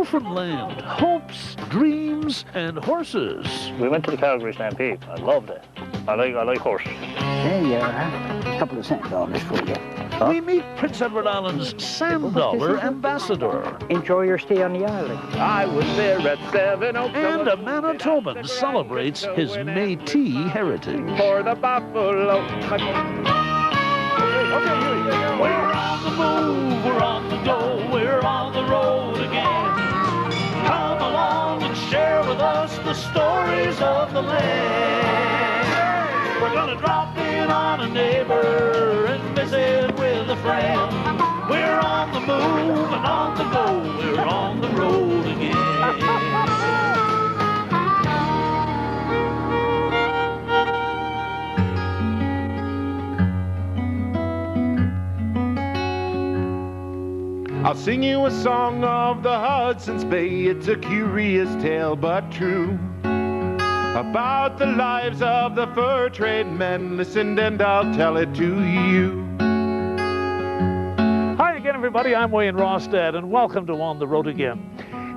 Newfoundland, hopes, dreams, and horses. We went to the Calgary Stampede. I loved it. I like horses. There you are. A couple of $100 for you. We meet Prince Edward Island's Sand Dollar Ambassador. Enjoy your stay on the island. I was there at 7 o'clock. And a Manitoban celebrates his Métis heritage. For the buffalo. Okay, here we go. We're on the move, we're on the go, we're on the road again. Come along and share with us the stories of the land. We're gonna drop in on a neighbor and visit with a friend. We're on the move and on the go, we're on the road again. I'll sing you a song of the Hudson's Bay. It's a curious tale but true, about the lives of the fur trade men. Listen and I'll tell it to you. Hi again, everybody. I'm Wayne Rostad, and welcome to On the Road Again.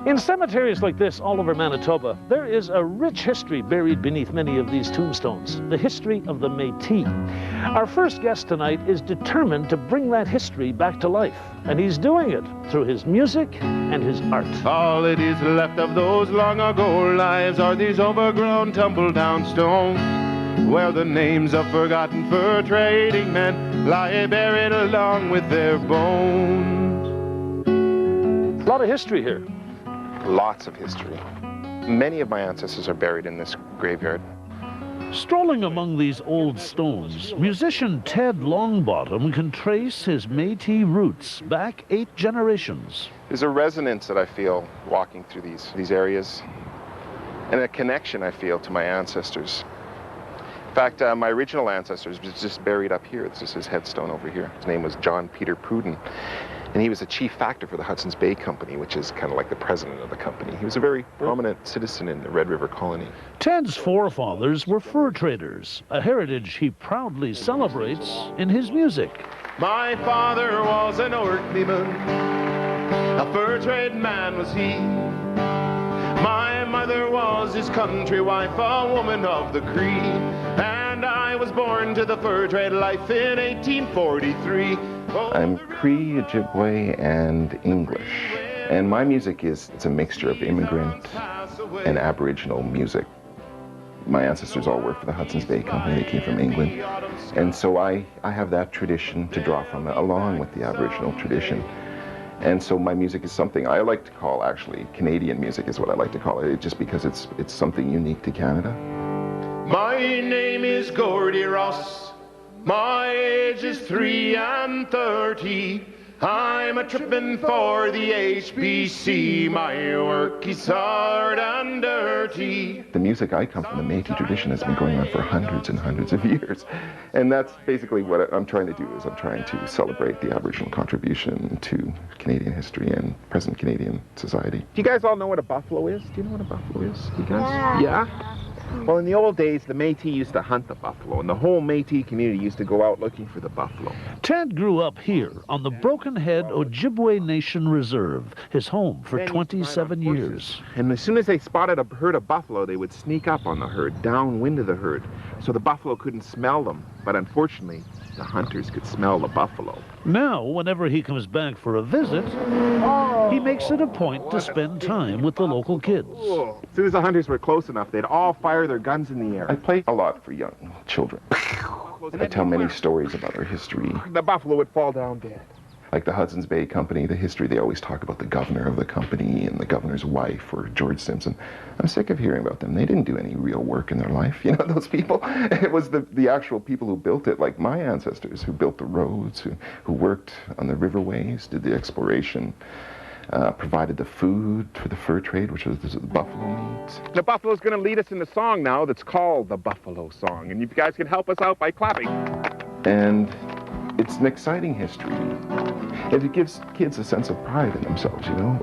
In cemeteries like this all over Manitoba, there is a rich history buried beneath many of these tombstones, the history of the Métis. Our first guest tonight is determined to bring that history back to life, and he's doing it through his music and his art. All it is left of those long ago lives are these overgrown, tumble-down stones, where the names of forgotten fur trading men lie buried along with their bones. A lot of history here. Lots of history. Many of my ancestors are buried in this graveyard. Strolling among these old stones, musician Ted Longbottom can trace his Métis roots back 8 generations. There's a resonance that I feel walking through these areas, and a connection I feel to my ancestors. In fact, my original ancestor was just buried up here. This is his headstone over here. His name was John Peter Pruden, and he was a chief factor for the Hudson's Bay Company, which is kind of like the president of the company. He was a very prominent citizen in the Red River Colony. Ted's forefathers were fur traders, a heritage he proudly celebrates in his music. My father was an Orkneyman, a fur trade man was he. My mother was his country wife, a woman of the Cree. And I was born to the fur trade life in 1843. I'm Cree, Ojibwe, and English. And my music it's a mixture of immigrant and Aboriginal music. My ancestors all worked for the Hudson's Bay Company. They came from England. And so I have that tradition to draw from, along with the Aboriginal tradition. And so my music is something I like to call, actually, Canadian music is what I like to call it, just because it's something unique to Canada. My name is Gordy Ross. My age is 33. I'm a trippin' for the HBC. My work is hard and dirty. The music I come from, the Métis tradition, has been going on for hundreds and hundreds of years. And that's basically what I'm trying to do, is I'm trying to celebrate the Aboriginal contribution to Canadian history and present Canadian society. Do you guys all know what a buffalo is? Do you know what a buffalo is, you guys? Yeah? Well, in the old days, the Métis used to hunt the buffalo, and the whole Métis community used to go out looking for the buffalo. Ted grew up here on the Broken Head Ojibwe Nation Reserve, his home for 27 years. And as soon as they spotted a herd of buffalo, they would sneak up on the herd, downwind of the herd, so the buffalo couldn't smell them. But unfortunately, the hunters could smell the buffalo. Now, whenever he comes back for a visit, he makes it a point to spend time with the local kids. As soon as the hunters were close enough, they'd all fire their guns in the air. I play a lot for young children. I tell many stories about our history. The buffalo would fall down dead. Like the Hudson's Bay Company, the history, they always talk about the governor of the company and the governor's wife, or George Simpson. I'm sick of hearing about them. They didn't do any real work in their life, you know, those people. It was the actual people who built it, like my ancestors, who built the roads, who worked on the riverways, did the exploration, provided the food for the fur trade, which was the buffalo meat. The buffalo's going to lead us in a song now that's called the Buffalo Song, and you guys can help us out by clapping. And it's an exciting history. And it gives kids a sense of pride in themselves, you know.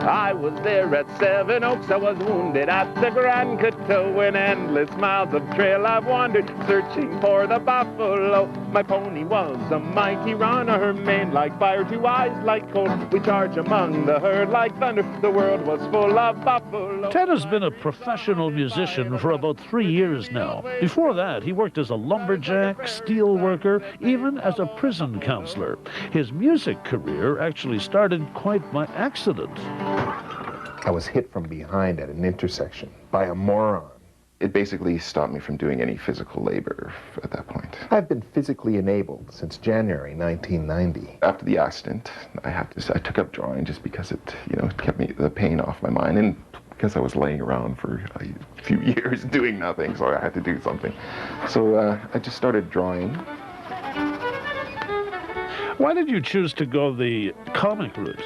I I was there at Seven Oaks. I was wounded at the Grand Coteau. In endless miles of trail I've wandered, searching for the buffalo. My pony was a mighty runner, her mane like fire, two eyes like coal. We charge among the herd like thunder. The world was full of buffalo. Ted has been a professional musician for about 3 years now. Before that, he worked as a lumberjack, steel worker, even as a prison counselor. His music career actually started quite by accident. I was hit from behind at an intersection by a moron. It basically stopped me from doing any physical labor at that point. I've been physically enabled since January 1990. After the accident, I took up drawing just because it, kept the pain off my mind, and because I was laying around for a few years doing nothing, so I had to do something. So I just started drawing. Why did you choose to go the comic route?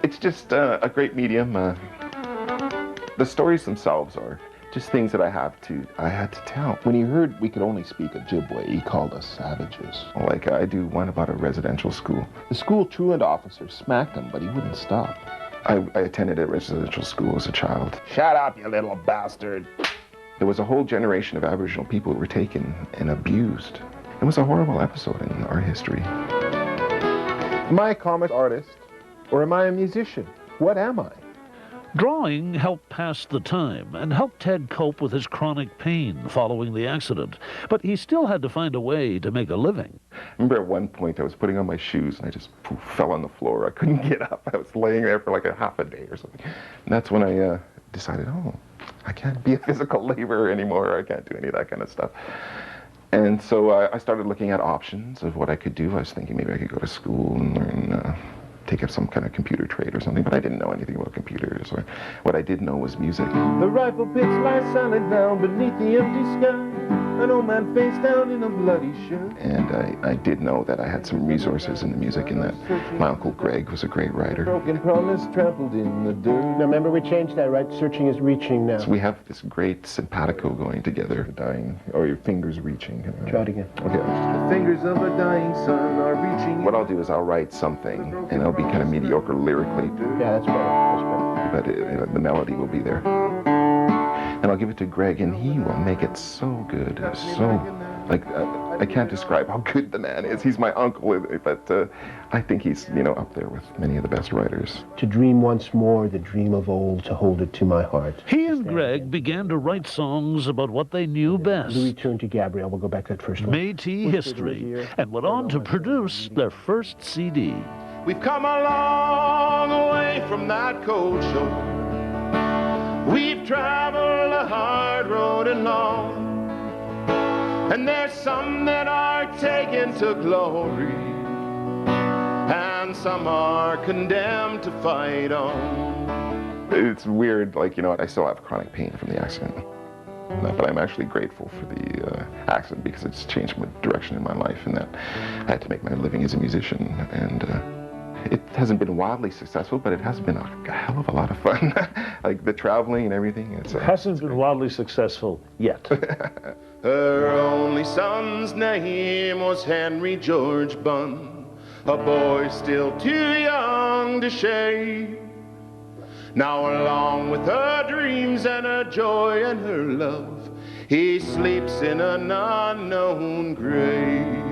It's just a great medium. The stories themselves are just things that I had to tell. When he heard we could only speak Ojibwe, he called us savages. Like I do one about a residential school. The school truant officer smacked him, but he wouldn't stop. I attended a residential school as a child. Shut up, you little bastard. There was a whole generation of Aboriginal people who were taken and abused. It was a horrible episode in our history. Am I a comic artist, or am I a musician? What am I? Drawing helped pass the time and helped Ted cope with his chronic pain following the accident. But he still had to find a way to make a living. I remember at one point I was putting on my shoes and I just fell on the floor. I couldn't get up. I was laying there for like a half a day or something. And that's when I decided, I can't be a physical laborer anymore. I can't do any of that kind of stuff. And so I started looking at options of what I could do. I was thinking maybe I could go to school and learn, take up some kind of computer trade or something, but I didn't know anything about computers. Or what I did know was music. The rifle pits lie silent down beneath the empty sky. An old man face down in a bloody shirt. And I did know that I had some resources in the music, in that my uncle Greg was a great writer. Broken promise trampled in the dirt. Now remember, we changed that, right? Searching is reaching now. So we have this great simpatico going together. Dying, or your fingers reaching. Try it again. Okay. The fingers of a dying sun are reaching. What I'll do is I'll write something, and it'll be kind of mediocre lyrically. Yeah, that's better. That's better. But the melody will be there. And I'll give it to Greg, and he will make it so good. I can't describe how good the man is. He's my uncle, but I think he's, up there with many of the best writers. To dream once more, the dream of old, to hold it to my heart. He and Greg began to write songs about what they knew best. Louis turned to Gabrielle. We'll go back to that first one. Métis history, and went on to produce their first CD. We've come a long way from that cold shore. We've traveled a hard road and long, and there's some that are taken to glory, and some are condemned to fight on. It's weird, I still have chronic pain from the accident. But I'm actually grateful for the accident, because it's changed my direction in my life, and that I had to make my living as a musician. And it hasn't been wildly successful, but it has been a hell of a lot of fun. Like the traveling and everything. It hasn't been wildly successful yet. Her only son's name was Henry George Bunn, a boy still too young to shave. Now along with her dreams and her joy and her love, he sleeps in an unknown grave.